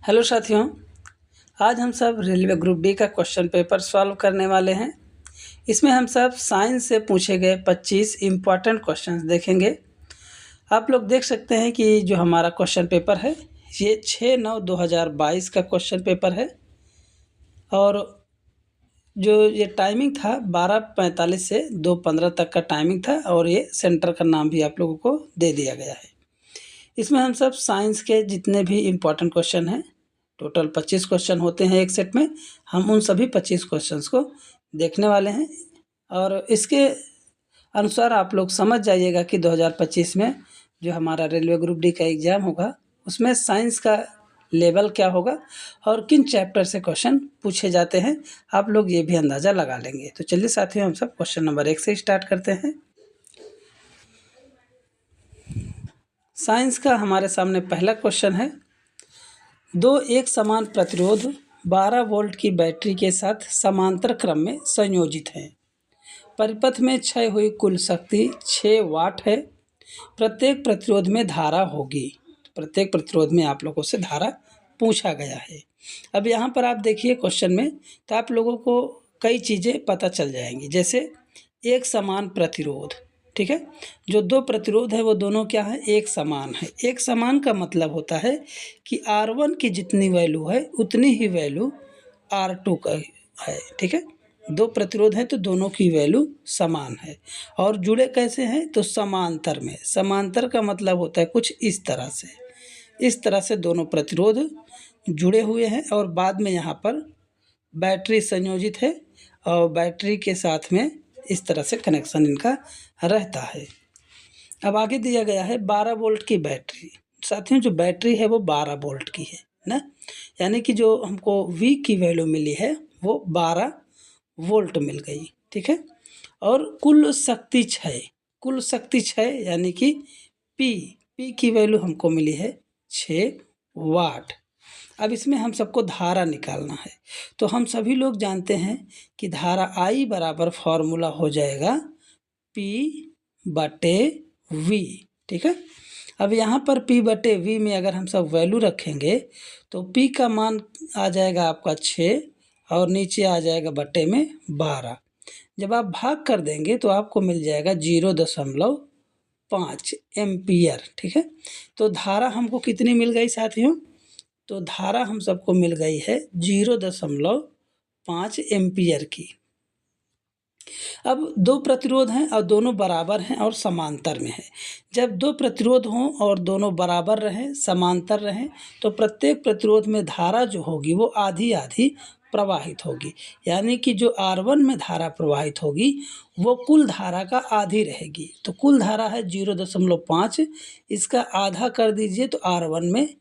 Hello साथियों, आज हम सब रेलवे ग्रुप डी का क्वेश्चन पेपर सॉल्व करने वाले हैं। इसमें हम सब साइंस से पूछे गए 25 इम्पॉर्टेंट क्वेश्चंस देखेंगे। आप लोग देख सकते हैं कि जो हमारा क्वेश्चन पेपर है ये 6/9/2022 का क्वेश्चन पेपर है और जो ये टाइमिंग था 12:45 से 2:15 तक का टाइमिंग था और ये सेंटर का नाम भी आप लोगों को दे दिया गया है। इसमें हम सब साइंस के जितने भी इम्पॉर्टेंट क्वेश्चन हैं, टोटल 25 क्वेश्चन होते हैं एक सेट में, हम उन सभी 25 क्वेश्चंस को देखने वाले हैं और इसके अनुसार आप लोग समझ जाइएगा कि 2025 में जो हमारा रेलवे ग्रुप डी का एग्ज़ाम होगा उसमें साइंस का लेवल क्या होगा और किन चैप्टर से क्वेश्चन पूछे जाते हैं, आप लोग ये भी अंदाज़ा लगा लेंगे। तो चलिए साथियों, हम सब क्वेश्चन नंबर 1 से स्टार्ट करते हैं। साइंस का हमारे सामने पहला क्वेश्चन है, दो एक समान प्रतिरोध 12 वोल्ट की बैटरी के साथ समांतर क्रम में संयोजित हैं। परिपथ में क्षय हुई कुल शक्ति 6 वाट है। प्रत्येक प्रतिरोध में धारा होगी। प्रत्येक प्रतिरोध में आप लोगों से धारा पूछा गया है। अब यहाँ पर आप देखिए क्वेश्चन में, तो आप लोगों को कई चीज़ें पता चल जाएंगी। जैसे एक समान प्रतिरोध, ठीक है, जो दो प्रतिरोध है वो दोनों क्या है, एक समान है। एक समान का मतलब होता है कि R1 की जितनी वैल्यू है उतनी ही वैल्यू R2 का है, ठीक है। दो प्रतिरोध हैं तो दोनों की वैल्यू समान है और जुड़े कैसे हैं, तो समांतर में। समांतर का मतलब होता है कुछ इस तरह से दोनों प्रतिरोध जुड़े हुए हैं और बाद में यहाँ पर बैटरी संयोजित है और बैटरी के साथ में इस तरह से कनेक्शन इनका रहता है। अब आगे दिया गया है 12 वोल्ट की बैटरी। साथियों, जो बैटरी है वो 12 वोल्ट की है ना, यानी कि जो हमको V की वैल्यू मिली है वो 12 वोल्ट मिल गई, ठीक है। और कुल शक्ति 6 यानी कि P की वैल्यू हमको मिली है 6 वाट। अब इसमें हम सबको धारा निकालना है, तो हम सभी लोग जानते हैं कि धारा I बराबर फॉर्मूला हो जाएगा P/V, ठीक है। अब यहाँ पर P/V में अगर हम सब वैल्यू रखेंगे तो P का मान आ जाएगा आपका 6 और नीचे आ जाएगा बटे में 12। जब आप भाग कर देंगे तो आपको मिल जाएगा 0.5 एम्पियर, ठीक है। तो धारा हमको कितनी मिल गई साथियों, तो धारा हम सबको मिल गई है 0.5 एम्पियर की। अब दो प्रतिरोध हैं और दोनों बराबर हैं और समांतर में है। जब दो प्रतिरोध हों और दोनों बराबर रहें, समांतर रहें, तो प्रत्येक प्रतिरोध में धारा जो होगी वो आधी आधी प्रवाहित होगी। यानी कि जो R1 में धारा प्रवाहित होगी वो कुल धारा का आधी रहेगी। तो कुल धारा है 0.5, इसका आधा कर दीजिए तो R1 में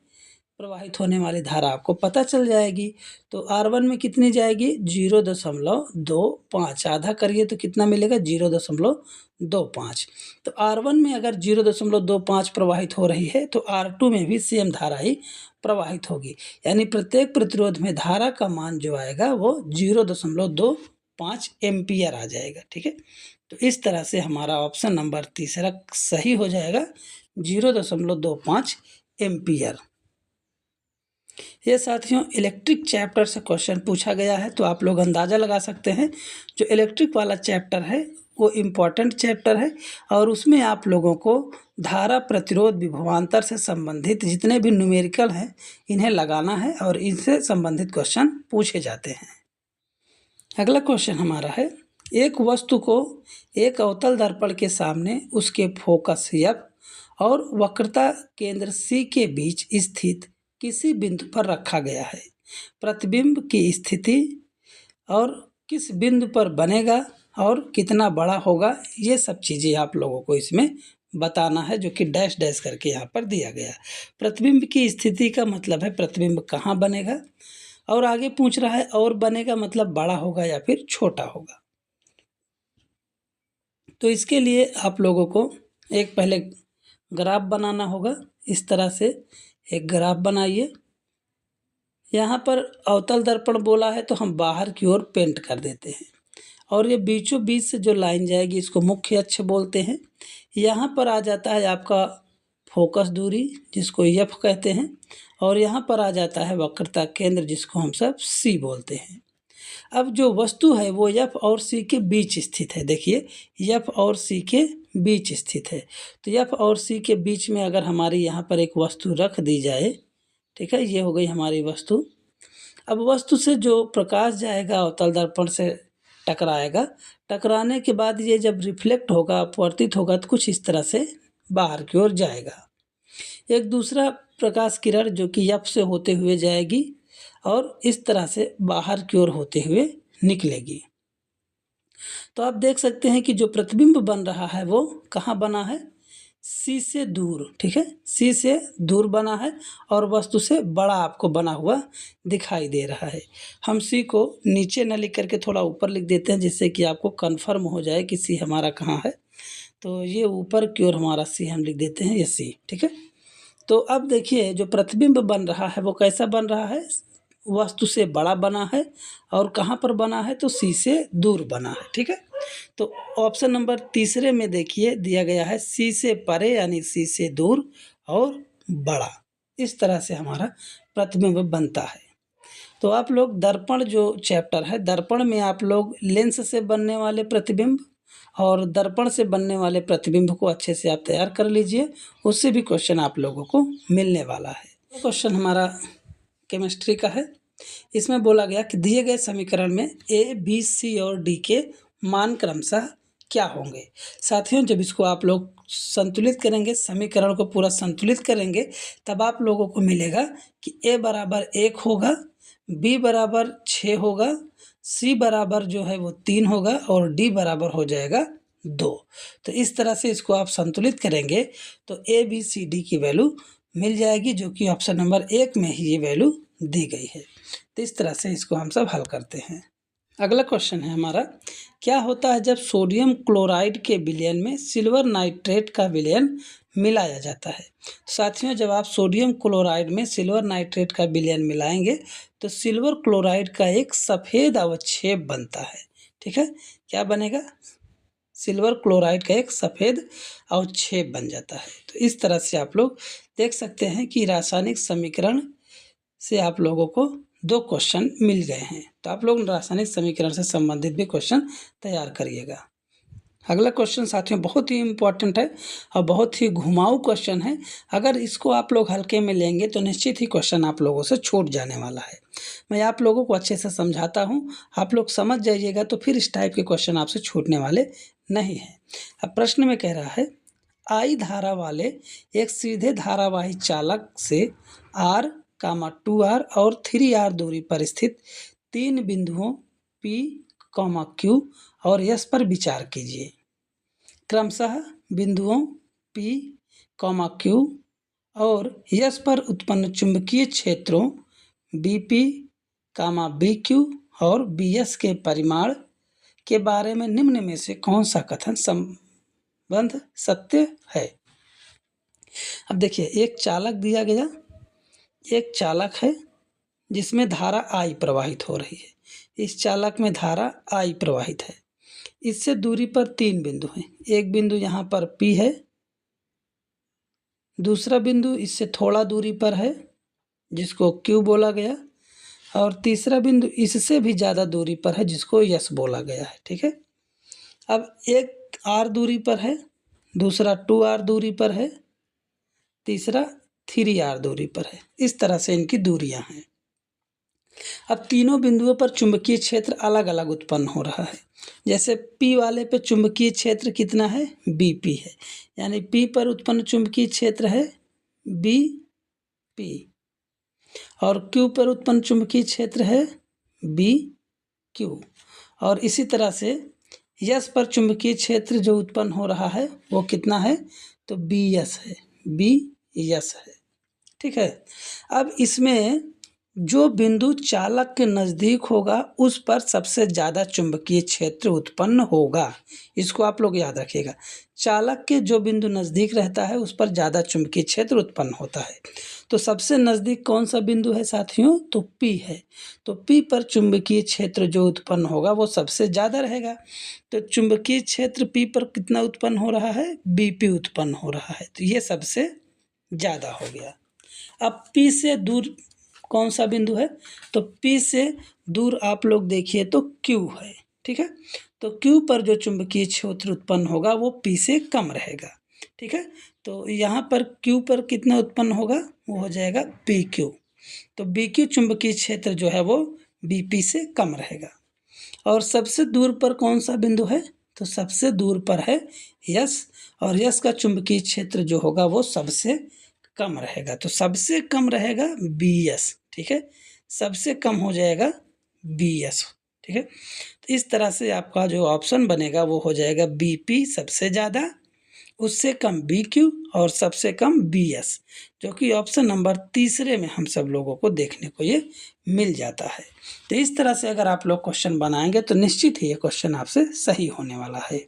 प्रवाहित होने वाली धारा आपको पता चल जाएगी। तो R1 में कितनी जाएगी, 0.25, आधा करिए तो कितना मिलेगा, 0.25। तो R1 में अगर 0.25 प्रवाहित हो रही है तो R2 में भी सेम धारा ही प्रवाहित होगी। यानी प्रत्येक प्रतिरोध में धारा का मान जो आएगा वो 0.25 एम्पियर आ जाएगा, ठीक है। तो इस तरह से हमारा ऑप्शन नंबर तीसरा सही हो जाएगा, 0.25 एम्पियर। ये साथियों इलेक्ट्रिक चैप्टर से क्वेश्चन पूछा गया है, तो आप लोग अंदाज़ा लगा सकते हैं जो इलेक्ट्रिक वाला चैप्टर है वो इम्पॉर्टेंट चैप्टर है और उसमें आप लोगों को धारा, प्रतिरोध, विभवांतर से संबंधित जितने भी न्यूमेरिकल हैं इन्हें लगाना है और इनसे संबंधित क्वेश्चन पूछे जाते हैं। अगला क्वेश्चन हमारा है, एक वस्तु को एक अवतल दर्पण के सामने उसके फोकस F और वक्रता केंद्र C के बीच स्थित किसी बिंदु पर रखा गया है। प्रतिबिंब की स्थिति और किस बिंदु पर बनेगा और कितना बड़ा होगा, ये सब चीज़ें आप लोगों को इसमें बताना है, जो कि डैश डैश करके यहाँ पर दिया गया। प्रतिबिंब की स्थिति का मतलब है प्रतिबिंब कहाँ बनेगा और आगे पूछ रहा है और बनेगा मतलब बड़ा होगा या फिर छोटा होगा। तो इसके लिए आप लोगों को एक पहले ग्राफ बनाना होगा। इस तरह से एक ग्राफ बनाइए। यहाँ पर अवतल दर्पण बोला है तो हम बाहर की ओर पेंट कर देते हैं और ये बीचों बीच से जो लाइन जाएगी इसको मुख्य अक्ष बोलते हैं। यहाँ पर आ जाता है आपका फोकस दूरी जिसको एफ कहते हैं, और यहाँ पर आ जाता है वक्रता केंद्र जिसको हम सब सी बोलते हैं। अब जो वस्तु है वो एफ और सी के बीच स्थित है। देखिए एफ और सी के बीच स्थित है, तो एफ और सी के बीच में अगर हमारी यहाँ पर एक वस्तु रख दी जाए, ठीक है, ये हो गई हमारी वस्तु। अब वस्तु से जो प्रकाश जाएगा अवतल दर्पण से टकराएगा, टकराने के बाद ये जब रिफ्लेक्ट होगा, अपवर्तित होगा, तो कुछ इस तरह से बाहर की ओर जाएगा। एक दूसरा प्रकाश किरण जो कि एफ से होते हुए जाएगी और इस तरह से बाहर की ओर होते हुए निकलेगी। तो आप देख सकते हैं कि जो प्रतिबिंब बन रहा है वो कहाँ बना है, सी से दूर, ठीक है, सी से दूर बना है और वस्तु से बड़ा आपको बना हुआ दिखाई दे रहा है। हम सी को नीचे न लिख करके थोड़ा ऊपर लिख देते हैं जिससे कि आपको कंफर्म हो जाए कि सी हमारा कहाँ है। तो ये ऊपर की ओर हमारा सी हम लिख देते हैं, ये सी, ठीक है। तो अब देखिए जो प्रतिबिंब बन रहा है वो कैसा बन रहा है, वस्तु से बड़ा बना है और कहाँ पर बना है, तो सी से दूर बना है, ठीक है। तो ऑप्शन नंबर तीसरे में देखिए दिया गया है सी से परे यानी सी से दूर और बड़ा, इस तरह से हमारा प्रतिबिंब बनता है। तो आप लोग दर्पण जो चैप्टर है, दर्पण में आप लोग लेंस से बनने वाले प्रतिबिंब और दर्पण से बनने वाले प्रतिबिंब को अच्छे से आप तैयार कर लीजिए, उससे भी क्वेश्चन आप लोगों को मिलने वाला है। क्वेश्चन हमारा केमिस्ट्री का है। इसमें बोला गया कि दिए गए समीकरण में ए, बी, सी और डी के मान क्रमशः क्या होंगे। साथियों जब इसको आप लोग संतुलित करेंगे, समीकरण को पूरा संतुलित करेंगे, तब आप लोगों को मिलेगा कि ए बराबर 1 होगा, बी बराबर 6 होगा, सी बराबर जो है वो 3 होगा और डी बराबर हो जाएगा 2। तो इस तरह से इसको आप संतुलित करेंगे तो ए, बी, सी, डी की वैल्यू मिल जाएगी, जो कि ऑप्शन नंबर 1 में ही ये वैल्यू दी गई है। तो इस तरह से इसको हम सब हल करते हैं। अगला क्वेश्चन है हमारा, क्या होता है जब सोडियम क्लोराइड के विलयन में सिल्वर नाइट्रेट का विलयन मिलाया जाता है। साथियों जब आप सोडियम क्लोराइड में सिल्वर नाइट्रेट का विलयन मिलाएंगे तो सिल्वर क्लोराइड का एक सफ़ेद अवक्षेप बनता है, ठीक है। क्या बनेगा, सिल्वर क्लोराइड का एक सफ़ेद अवक्षेप बन जाता है। तो इस तरह से आप लोग देख सकते हैं कि रासायनिक समीकरण से आप लोगों को 2 क्वेश्चन मिल गए हैं। तो आप लोग रासायनिक समीकरण से संबंधित भी क्वेश्चन तैयार करिएगा। अगला क्वेश्चन साथियों बहुत ही इम्पोर्टेंट है और बहुत ही घुमाऊ क्वेश्चन है। अगर इसको आप लोग हल्के में लेंगे तो निश्चित ही क्वेश्चन आप लोगों से छूट जाने वाला है। मैं आप लोगों को अच्छे से समझाता हूँ, आप लोग समझ जाइएगा तो फिर इस टाइप के क्वेश्चन आपसे छूटने वाले नहीं हैं। अब प्रश्न में कह रहा है, आई धारा वाले एक सीधे धारावाही चालक से R, 2R और 3R दूरी पर स्थित 3 बिंदुओं P, Q और S पर विचार कीजिए। क्रमशः बिंदुओं P, Q और S पर उत्पन्न चुंबकीय क्षेत्रों BP, BQ और BS के परिमाण के बारे में निम्न में से कौन सा कथन संबंध सत्य है। अब देखिए एक चालक दिया गया, एक चालक है जिसमें धारा I प्रवाहित हो रही है, इस चालक में धारा I प्रवाहित है, इससे दूरी पर 3 बिंदु हैं। एक बिंदु यहाँ पर P है, दूसरा बिंदु इससे थोड़ा दूरी पर है जिसको Q बोला गया और तीसरा बिंदु इससे भी ज़्यादा दूरी पर है जिसको S बोला गया है, ठीक है। अब एक R दूरी पर है, दूसरा 2R दूरी पर है, तीसरा 3R दूरी पर है। इस तरह से इनकी दूरियां हैं। अब तीनों बिंदुओं पर चुंबकीय क्षेत्र अलग अलग उत्पन्न हो रहा है। जैसे P वाले पे चुंबकीय क्षेत्र कितना है, BP है, यानी P पर उत्पन्न चुंबकीय क्षेत्र है BP और Q पर उत्पन्न चुंबकीय क्षेत्र है BQ और इसी तरह से S पर चुंबकीय क्षेत्र जो उत्पन्न हो रहा है वो कितना है, तो BS है, BS है, ठीक है। अब इसमें जो बिंदु चालक के नज़दीक होगा उस पर सबसे ज़्यादा चुंबकीय क्षेत्र उत्पन्न होगा। इसको आप लोग याद रखिएगा, चालक के जो बिंदु नज़दीक रहता है उस पर ज़्यादा चुंबकीय क्षेत्र उत्पन्न होता है। तो सबसे नज़दीक कौन सा बिंदु है साथियों, तो P है। तो P पर चुंबकीय क्षेत्र जो उत्पन्न होगा वो सबसे ज़्यादा रहेगा। तो चुंबकीय क्षेत्र P पर कितना उत्पन्न हो रहा है, BP उत्पन्न हो रहा है। तो ये सबसे ज़्यादा हो गया। अब P से दूर कौन सा बिंदु है, तो P से दूर आप लोग देखिए तो Q है, ठीक है। तो Q पर जो चुंबकीय क्षेत्र उत्पन्न होगा वो P से कम रहेगा, ठीक है। तो यहाँ पर Q पर कितना उत्पन्न होगा, वो हो जाएगा PQ। तो BQ चुंबकीय क्षेत्र जो है वो BP से कम रहेगा। और सबसे दूर पर कौन सा बिंदु है, तो सबसे दूर पर है S, और S का चुंबकीय क्षेत्र जो होगा वो सबसे कम रहेगा। तो सबसे कम रहेगा BS, ठीक है, सबसे कम हो जाएगा BS, ठीक है। तो इस तरह से आपका जो ऑप्शन बनेगा वो हो जाएगा BP सबसे ज़्यादा, उससे कम BQ और सबसे कम BS, जो कि ऑप्शन नंबर तीसरे में हम सब लोगों को देखने को ये मिल जाता है। तो इस तरह से अगर आप लोग क्वेश्चन बनाएंगे तो निश्चित ही ये क्वेश्चन आपसे सही होने वाला है।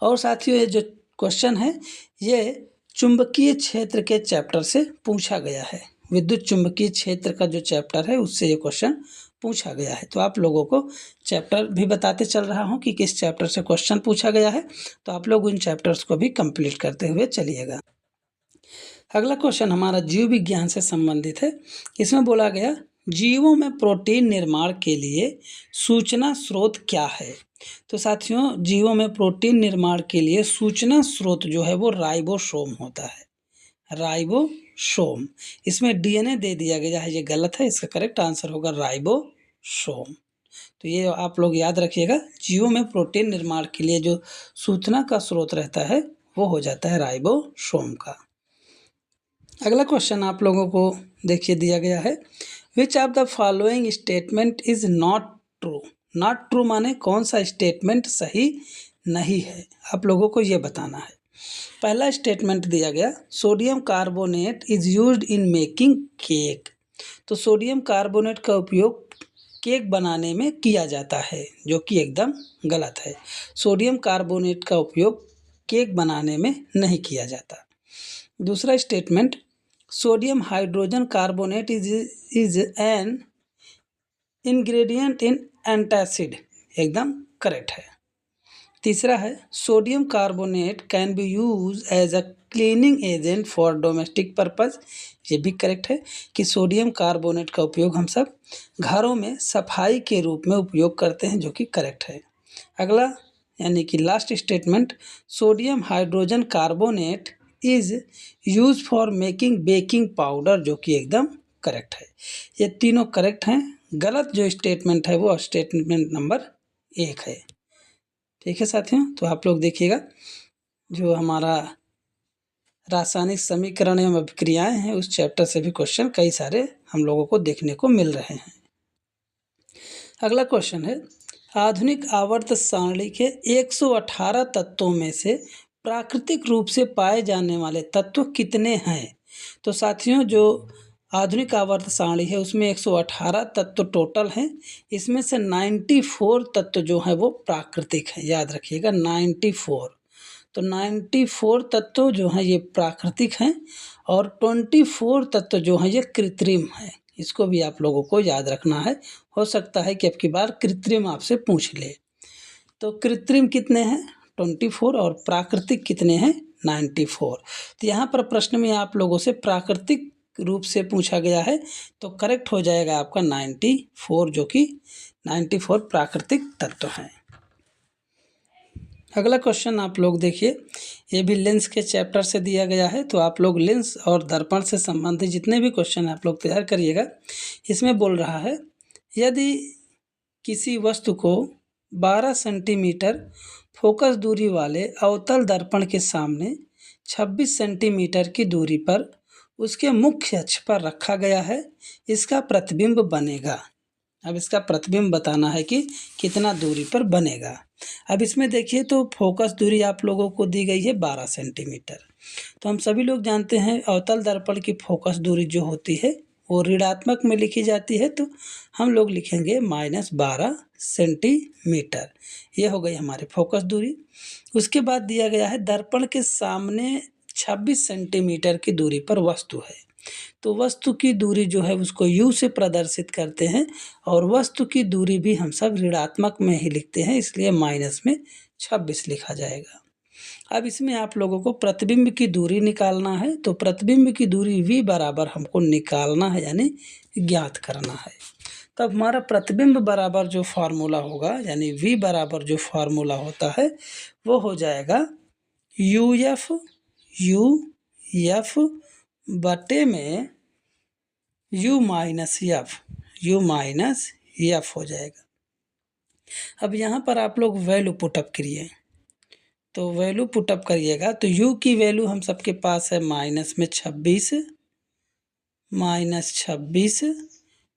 और साथियों, ये जो क्वेश्चन है ये चुंबकीय क्षेत्र के चैप्टर से पूछा गया है। विद्युत चुंबकीय क्षेत्र का जो चैप्टर है उससे ये क्वेश्चन पूछा गया है। तो आप लोगों को चैप्टर भी बताते चल रहा हूँ कि किस चैप्टर से क्वेश्चन पूछा गया है, तो आप लोग उन चैप्टर्स को भी कंप्लीट करते हुए चलिएगा। अगला क्वेश्चन हमारा जीव विज्ञान से संबंधित है। इसमें बोला गया जीवों में प्रोटीन निर्माण के लिए सूचना स्रोत क्या है। तो साथियों, जीवों में प्रोटीन निर्माण के लिए सूचना स्रोत जो है वो राइबोसोम होता है, राइबोसोम। इसमें DNA दे दिया गया है, ये गलत है, इसका करेक्ट आंसर होगा राइबोसोम। तो ये आप लोग याद रखिएगा, जीवों में प्रोटीन निर्माण के लिए जो सूचना का स्रोत रहता है वो हो जाता है राइबोसोम का। अगला क्वेश्चन आप लोगों को देखिए दिया गया है, which of the following statement is not true. Not true माने कौन सा स्टेटमेंट सही नहीं है, आप लोगों को ये बताना है। पहला स्टेटमेंट दिया गया, sodium carbonate is used in making cake. तो सोडियम कार्बोनेट का उपयोग केक बनाने में किया जाता है, जो कि एकदम गलत है। सोडियम कार्बोनेट का उपयोग केक बनाने में नहीं किया जाता। दूसरा statement, sodium hydrogen carbonate is an ingredient in antacid, एकदम करेक्ट है। तीसरा है, sodium carbonate can be use as a cleaning agent for domestic purpose, ये भी करेक्ट है कि सोडियम कार्बोनेट का उपयोग हम सब घरों में सफाई के रूप में उपयोग करते हैं, जो कि करेक्ट है। अगला यानी कि last statement, sodium hydrogen carbonate is use for making baking powder, जो कि एकदम करेक्ट है। ये तीनों करेक्ट हैं। गलत जो स्टेटमेंट है वो स्टेटमेंट नंबर 1 है, ठीक है साथियों। तो आप लोग देखिएगा, जो हमारा रासायनिक समीकरण एवं अभिक्रियाएं हैं उस चैप्टर से भी क्वेश्चन कई सारे हम लोगों को देखने को मिल रहे हैं। अगला क्वेश्चन है, आधुनिक आवर्त सारणी के 118 तत्वों में से प्राकृतिक रूप से पाए जाने वाले तत्व कितने हैं। तो साथियों, जो आधुनिक आवर्त सारणी है उसमें 118 तत्व टोटल हैं। इसमें से 94 तत्व जो हैं वो प्राकृतिक हैं, याद रखिएगा 94। तो 94 तत्व जो हैं ये प्राकृतिक हैं और 24 तत्व जो हैं ये कृत्रिम हैं। इसको भी आप लोगों को याद रखना है, हो सकता है कि अब की बार कृत्रिम आपसे पूछ ले। तो कृत्रिम कितने हैं 24 और प्राकृतिक कितने हैं 94। तो यहाँ पर प्रश्न में आप लोगों से प्राकृतिक रूप से पूछा गया है, तो करेक्ट हो जाएगा आपका 94, जो कि 94 प्राकृतिक तत्व हैं। अगला क्वेश्चन आप लोग देखिए, ये भी लेंस के चैप्टर से दिया गया है। तो आप लोग लेंस और दर्पण से संबंधित जितने भी क्वेश्चन आप लोग तैयार करिएगा। इसमें बोल रहा है, यदि किसी वस्तु को 12 सेंटीमीटर फोकस दूरी वाले अवतल दर्पण के सामने 26 सेंटीमीटर की दूरी पर उसके मुख्य अक्ष पर रखा गया है, इसका प्रतिबिंब बनेगा। अब इसका प्रतिबिंब बताना है कि कितना दूरी पर बनेगा। अब इसमें देखिए, तो फोकस दूरी आप लोगों को दी गई है 12 सेंटीमीटर। तो हम सभी लोग जानते हैं अवतल दर्पण की फोकस दूरी जो होती है वो ऋणात्मक में लिखी जाती है, तो हम लोग लिखेंगे -12 सेंटीमीटर। ये हो गई हमारी फोकस दूरी। उसके बाद दिया गया है दर्पण के सामने 26 सेंटीमीटर की दूरी पर वस्तु है। तो वस्तु की दूरी जो है उसको U से प्रदर्शित करते हैं और वस्तु की दूरी भी हम सब ऋणात्मक में ही लिखते हैं, इसलिए माइनस में 26 लिखा जाएगा। अब इसमें आप लोगों को प्रतिबिंब की दूरी निकालना है, तो प्रतिबिंब की दूरी v बराबर हमको निकालना है, यानी ज्ञात करना है। तब हमारा प्रतिबिंब बराबर जो फार्मूला होगा, यानी v बराबर जो फार्मूला होता है वो हो जाएगा UF बटे में U माइनस एफ हो जाएगा। अब यहाँ पर आप लोग वैल्यू पुटअप करिए, तो वैल्यू पुटअप करिएगा तो U की वैल्यू हम सबके पास है -26,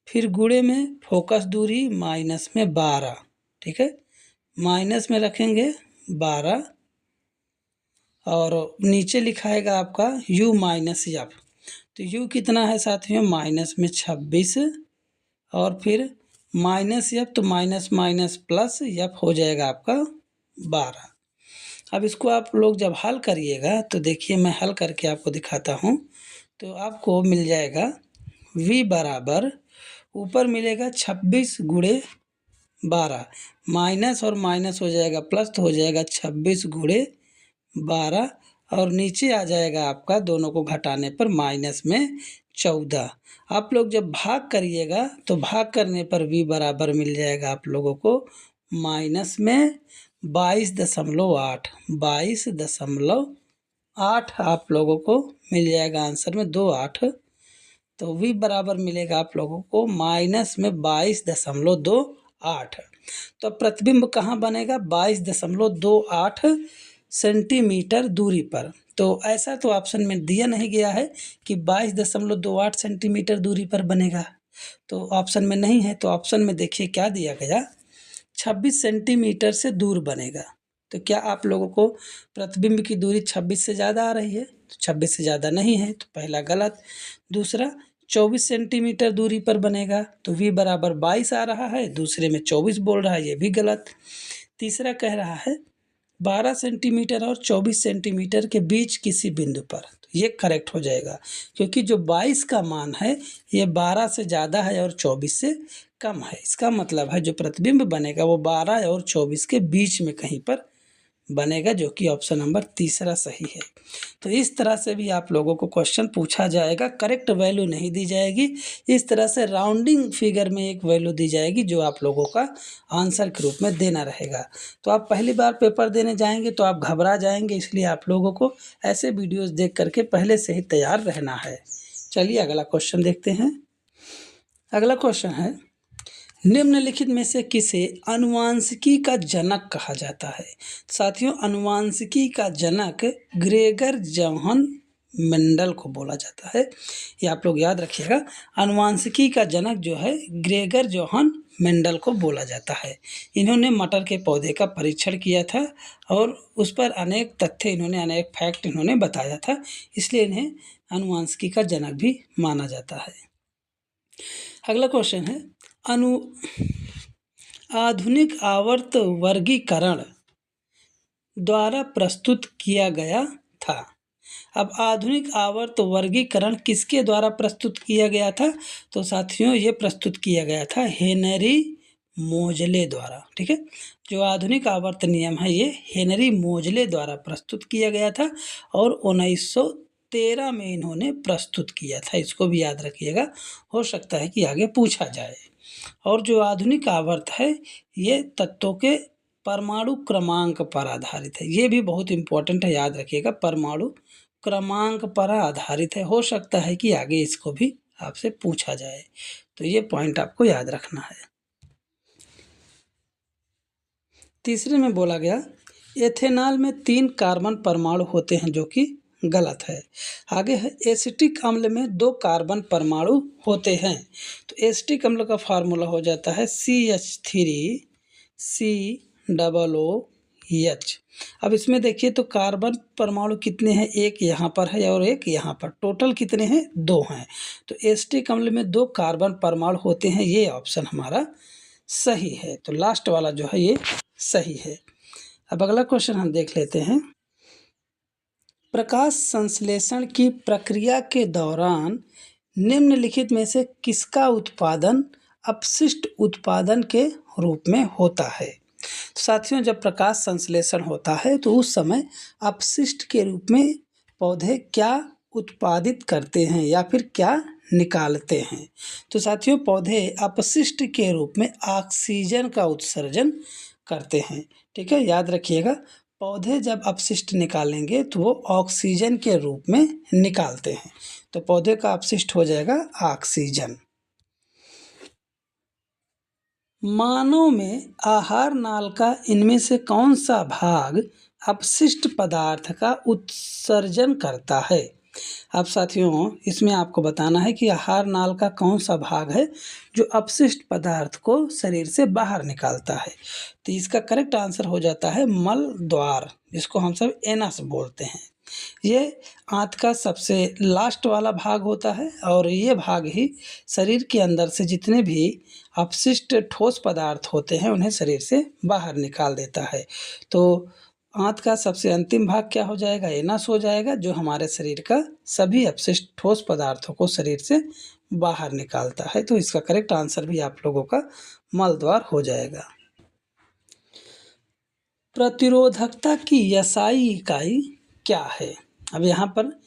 फिर गुणे में फोकस दूरी माइनस में 12, ठीक है, माइनस में रखेंगे 12 और नीचे लिखाएगा आपका U माइनस एफ। तो U कितना है साथियों, -26 और फिर माइनस एफ, तो माइनस माइनस प्लस एफ हो जाएगा आपका 12। अब इसको आप लोग जब हल करिएगा तो देखिए मैं हल करके आपको दिखाता हूँ। तो आपको मिल जाएगा v बराबर, ऊपर मिलेगा 26 गुणे 12, माइनस और माइनस हो जाएगा प्लस, तो हो जाएगा 26 गुणे 12 और नीचे आ जाएगा आपका दोनों को घटाने पर माइनस में 14। आप लोग जब भाग करिएगा तो भाग करने पर v बराबर मिल जाएगा आप लोगों को माइनस में 22.8 आप लोगों को मिल जाएगा आंसर में 28। तो v बराबर मिलेगा आप लोगों को माइनस में 22.28। तो प्रतिबिंब कहाँ बनेगा, 22.28 सेंटीमीटर दूरी पर। तो ऐसा तो ऑप्शन में दिया नहीं गया है कि 22.28 सेंटीमीटर दूरी पर बनेगा, तो ऑप्शन में नहीं है। तो ऑप्शन में देखिए क्या दिया गया, 26 सेंटीमीटर से दूर बनेगा। तो क्या आप लोगों को प्रतिबिंब की दूरी 26 से ज़्यादा आ रही है, तो 26 से ज़्यादा नहीं है, तो पहला गलत। दूसरा 24 सेंटीमीटर दूरी पर बनेगा, तो v बराबर 22 आ रहा है, दूसरे में 24 बोल रहा है, ये भी गलत। तीसरा कह रहा है 12 सेंटीमीटर और 24 सेंटीमीटर के बीच किसी बिंदु पर, तो ये करेक्ट हो जाएगा, क्योंकि जो 22 का मान है ये 12 से ज़्यादा है और 24 से कम है। इसका मतलब है जो प्रतिबिंब बनेगा वो 12 और 24 के बीच में कहीं पर बनेगा, जो कि ऑप्शन नंबर तीसरा सही है। तो इस तरह से भी आप लोगों को क्वेश्चन पूछा जाएगा, करेक्ट वैल्यू नहीं दी जाएगी, इस तरह से राउंडिंग फिगर में एक वैल्यू दी जाएगी जो आप लोगों का आंसर के रूप में देना रहेगा। तो आप पहली बार पेपर देने जाएंगे तो आप घबरा जाएंगे, इसलिए आप लोगों को ऐसे वीडियोज़ देख करके पहले से ही तैयार रहना है। चलिए अगला क्वेश्चन देखते हैं। अगला क्वेश्चन है, निम्नलिखित में से किसे आनुवांशिकी का जनक कहा जाता है। साथियों, आनुवांशिकी का जनक ग्रेगर जोहन मेंडल को बोला जाता है, ये आप लोग याद रखिएगा। आनुवांशिकी का जनक जो है ग्रेगर जोहन मेंडल को बोला जाता है। इन्होंने मटर के पौधे का परीक्षण किया था और उस पर अनेक तथ्य इन्होंने, अनेक फैक्ट इन्होंने बताया था, इसलिए इन्हें आनुवांशिकी का जनक भी माना जाता है। अगला क्वेश्चन है, आधुनिक आवर्त वर्गीकरण द्वारा प्रस्तुत किया गया था। अब आधुनिक आवर्त वर्गीकरण किसके द्वारा प्रस्तुत किया गया था, तो साथियों ये प्रस्तुत किया गया था हेनरी मोजले द्वारा, ठीक है। जो आधुनिक आवर्त नियम है ये हेनरी मोजले द्वारा प्रस्तुत किया गया था और 1913 में इन्होंने प्रस्तुत किया था, इसको भी याद रखिएगा, हो सकता है कि आगे पूछा जाए। और जो आधुनिक आवर्त है ये तत्वों के परमाणु क्रमांक पर आधारित है, ये भी बहुत इंपॉर्टेंट है, याद रखिएगा, परमाणु क्रमांक पर आधारित है। हो सकता है कि आगे इसको भी आपसे पूछा जाए, तो ये पॉइंट आपको याद रखना है। तीसरे में बोला गया एथेनॉल में 3 कार्बन परमाणु होते हैं, जो कि गलत है। आगे है एसिटिक अम्ल में 2 कार्बन परमाणु होते हैं। तो एसिटिक अम्ल का फार्मूला हो जाता है CH3COOH। अब इसमें देखिए तो कार्बन परमाणु कितने हैं, एक यहाँ पर है और एक यहाँ पर, टोटल कितने हैं, 2 हैं। तो एसिटिक अम्ल में 2 कार्बन परमाणु होते हैं, ये ऑप्शन हमारा सही है। तो लास्ट वाला जो है ये सही है। अब अगला क्वेश्चन हम देख लेते हैं। प्रकाश संश्लेषण की प्रक्रिया के दौरान निम्नलिखित में से किसका उत्पादन अपशिष्ट उत्पादन के रूप में होता है। तो साथियों, जब प्रकाश संश्लेषण होता है तो उस समय अपशिष्ट के रूप में पौधे क्या उत्पादित करते हैं या फिर क्या निकालते हैं? तो साथियों, पौधे अपशिष्ट के रूप में ऑक्सीजन का उत्सर्जन करते हैं। ठीक है, याद रखिएगा, पौधे जब अपशिष्ट निकालेंगे तो वो ऑक्सीजन के रूप में निकालते हैं। तो पौधे का अपशिष्ट हो जाएगा ऑक्सीजन। मानव में आहार नाल का इनमें से कौन सा भाग अपशिष्ट पदार्थ का उत्सर्जन करता है? अब साथियों, इसमें आपको बताना है कि आहार नाल का कौन सा भाग है जो अपशिष्ट पदार्थ को शरीर से बाहर निकालता है। तो इसका करेक्ट आंसर हो जाता है मल द्वार, जिसको हम सब एनस बोलते हैं। ये आंत का सबसे लास्ट वाला भाग होता है और ये भाग ही शरीर के अंदर से जितने भी अपशिष्ट ठोस पदार्थ होते हैं उन्हें शरीर से बाहर निकाल देता है। तो आंत का सबसे अंतिम भाग क्या हो जाएगा? एनस हो जाएगा, जो हमारे शरीर का सभी अपशिष्ट ठोस पदार्थों को शरीर से बाहर निकालता है। तो इसका करेक्ट आंसर भी आप लोगों का मल द्वार हो जाएगा। प्रतिरोधकता की एसआई इकाई क्या है? अब यहाँ पर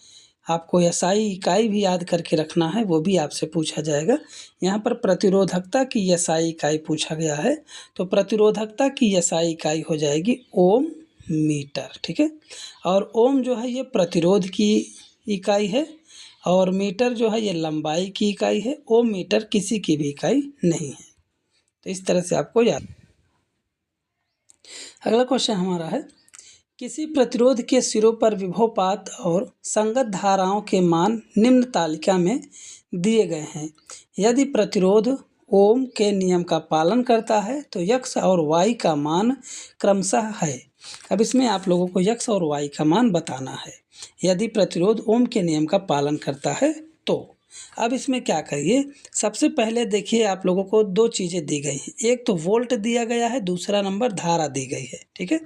आपको एसआई इकाई भी याद करके रखना है, वो भी आपसे पूछा जाएगा। यहाँ पर प्रतिरोधकता की एसआई इकाई पूछा गया है, तो प्रतिरोधकता की एसआई इकाई हो जाएगी ओम मीटर। ठीक है, और ओम जो है ये प्रतिरोध की इकाई है और मीटर जो है ये लंबाई की इकाई है। ओम मीटर किसी की भी इकाई नहीं है। तो इस तरह से आपको याद। अगला क्वेश्चन हमारा है, किसी प्रतिरोध के सिरों पर विभवपात और संगत धाराओं के मान निम्न तालिका में दिए गए हैं। यदि प्रतिरोध ओम के नियम का पालन करता है तो यक्स और वाई का मान क्रमशः है। अब इसमें आप लोगों को यक्स और वाई का मान बताना है। यदि प्रतिरोध ओम के नियम का पालन करता है तो अब इसमें क्या करिए, सबसे पहले देखिए आप लोगों को दो चीज़ें दी गई हैं। एक तो वोल्ट दिया गया है, दूसरा नंबर धारा दी गई है। ठीक है,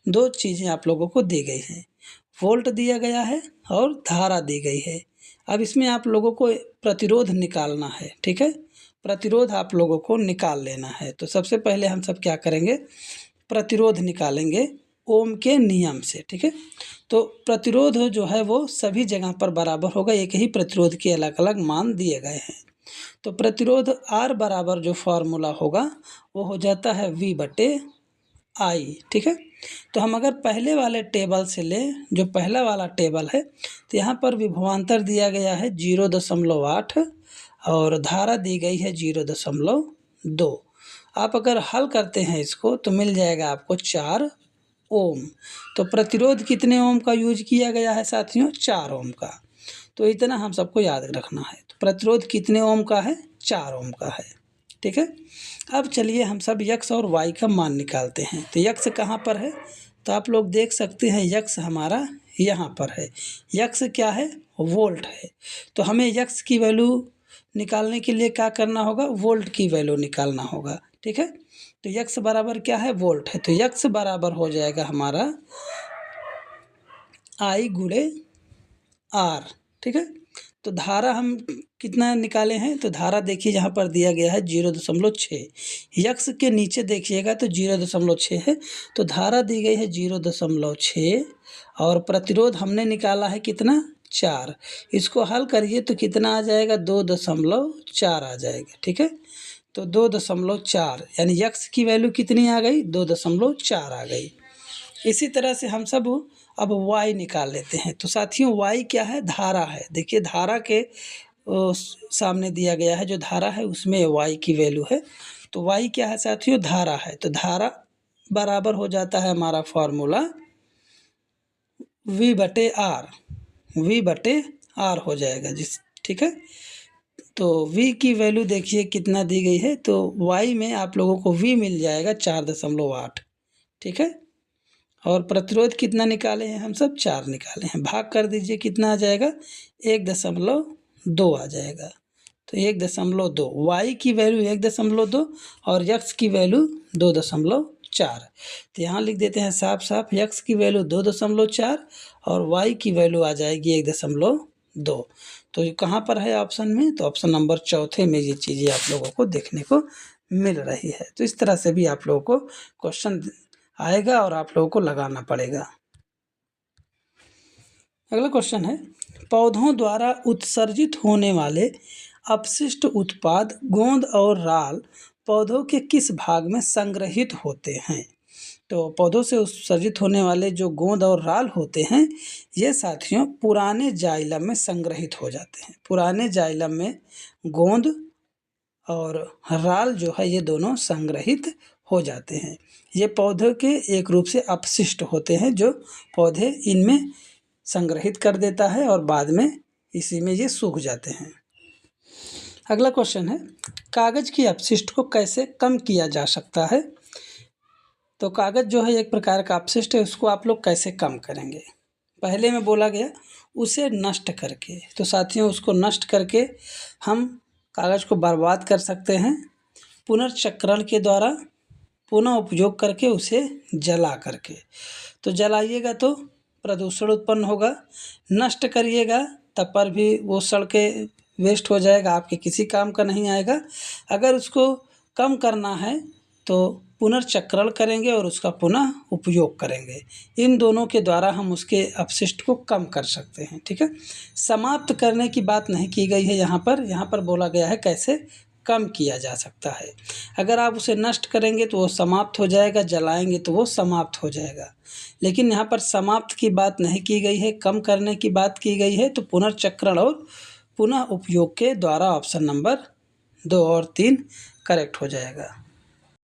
दो चीज़ें आप लोगों को दी गई हैं, वोल्ट दिया गया है और धारा दी गई है। अब इसमें आप लोगों को प्रतिरोध निकालना है। ठीक है, प्रतिरोध आप लोगों को निकाल लेना है। तो सबसे पहले हम सब क्या करेंगे, प्रतिरोध निकालेंगे ओम के नियम से। ठीक है, तो प्रतिरोध जो है वो सभी जगह पर बराबर होगा, एक ही प्रतिरोध के अलग अलग मान दिए गए हैं। तो प्रतिरोध R बराबर जो फॉर्मूला होगा वो हो जाता है V/I। ठीक है, तो हम अगर पहले वाले टेबल से लें, जो पहला वाला टेबल है, तो यहाँ पर विभवांतर दिया गया है 0.8 और धारा दी गई है 0.2। आप अगर हल करते हैं इसको तो मिल जाएगा आपको 4 ओम। तो प्रतिरोध कितने ओम का यूज किया गया है साथियों? 4 ओम का। तो इतना हम सबको याद रखना है। तो प्रतिरोध कितने ओम का है? 4 ओम का है। ठीक है, अब चलिए हम सब यक्स और वाई का मान निकालते हैं। तो यक्स कहाँ पर है? तो आप लोग देख सकते हैं यक्स हमारा यहाँ पर है। यक्स क्या है? वोल्ट है। तो हमें यक्स की वैल्यू निकालने के लिए क्या करना होगा? वोल्ट की वैल्यू निकालना होगा। ठीक है, तो यक्स बराबर क्या है? वोल्ट है। तो यक्स बराबर हो जाएगा हमारा I/R। ठीक है, तो धारा हम कितना निकाले हैं? तो धारा देखिए यहाँ पर दिया गया है 0.6। यक्स के नीचे देखिएगा तो 0.6 है, तो धारा दी गई है 0.6 और प्रतिरोध हमने निकाला है कितना? 4। इसको हल करिए तो कितना आ जाएगा? 2.4 आ जाएगा। ठीक है, तो 2.4 यानी यक्स की वैल्यू कितनी आ गई? 2.4 आ गई। इसी तरह से हम सब अब y निकाल लेते हैं। तो साथियों y क्या है? धारा है। देखिए धारा के सामने दिया गया है, जो धारा है उसमें y की वैल्यू है। तो y क्या है साथियों? धारा है। तो धारा बराबर हो जाता है हमारा फॉर्मूला V/R। V/R हो जाएगा जिस। ठीक है, तो v की वैल्यू देखिए कितना दी गई है, तो y में आप लोगों को v मिल जाएगा 4.8। ठीक है, और प्रतिरोध कितना निकाले हैं हम सब? 4 निकाले हैं। भाग कर दीजिए, कितना आ जाएगा? 1.2 आ जाएगा। तो 1.2, y की वैल्यू 1.2 और x की वैल्यू 2.4। तो यहाँ लिख देते हैं साफ साफ, x की वैल्यू 2.4 और y की वैल्यू आ जाएगी 1.2। तो ये कहाँ पर है ऑप्शन में? तो ऑप्शन नंबर 4 में ये चीज़ें आप लोगों को देखने को मिल रही है। तो इस तरह से भी आप लोगों को क्वेश्चन आएगा और आप लोगों को लगाना पड़ेगा। अगला क्वेश्चन है, पौधों द्वारा उत्सर्जित होने वाले अपशिष्ट उत्पाद गोंद और राल पौधों के किस भाग में संग्रहित होते हैं? तो पौधों से उत्सर्जित होने वाले जो गोंद और राल होते हैं, ये साथियों पुराने जाइलम में संग्रहित हो जाते हैं। पुराने जाइलम में गोंद और राल जो है ये दोनों संग्रहित हो जाते हैं। ये पौधे के एक रूप से अपशिष्ट होते हैं जो पौधे इनमें संग्रहित कर देता है और बाद में इसी में ये सूख जाते हैं। अगला क्वेश्चन है, कागज की अपशिष्ट को कैसे कम किया जा सकता है? तो कागज जो है एक प्रकार का अपशिष्ट है, उसको आप लोग कैसे कम करेंगे? पहले में बोला गया उसे नष्ट करके। तो साथियों उसको नष्ट करके हम कागज को बर्बाद कर सकते हैं, पुनर्चक्रण के द्वारा, पुनः उपयोग करके उसे जला करके। तो जलाइएगा तो प्रदूषण उत्पन्न होगा, नष्ट करिएगा तब पर भी वो सड़ के वेस्ट हो जाएगा, आपके किसी काम का नहीं आएगा। अगर उसको कम करना है तो पुनर्चक्रण करेंगे और उसका पुनः उपयोग करेंगे। इन दोनों के द्वारा हम उसके अपशिष्ट को कम कर सकते हैं। ठीक है, समाप्त करने की बात नहीं की गई है यहाँ पर बोला गया है कैसे कम किया जा सकता है। अगर आप उसे नष्ट करेंगे तो वो समाप्त हो जाएगा, जलाएंगे तो वो समाप्त हो जाएगा। लेकिन यहाँ पर समाप्त की बात नहीं की गई है, कम करने की बात की गई है। तो पुनर्चक्रण और पुनः उपयोग के द्वारा ऑप्शन नंबर 2 और 3 करेक्ट हो जाएगा।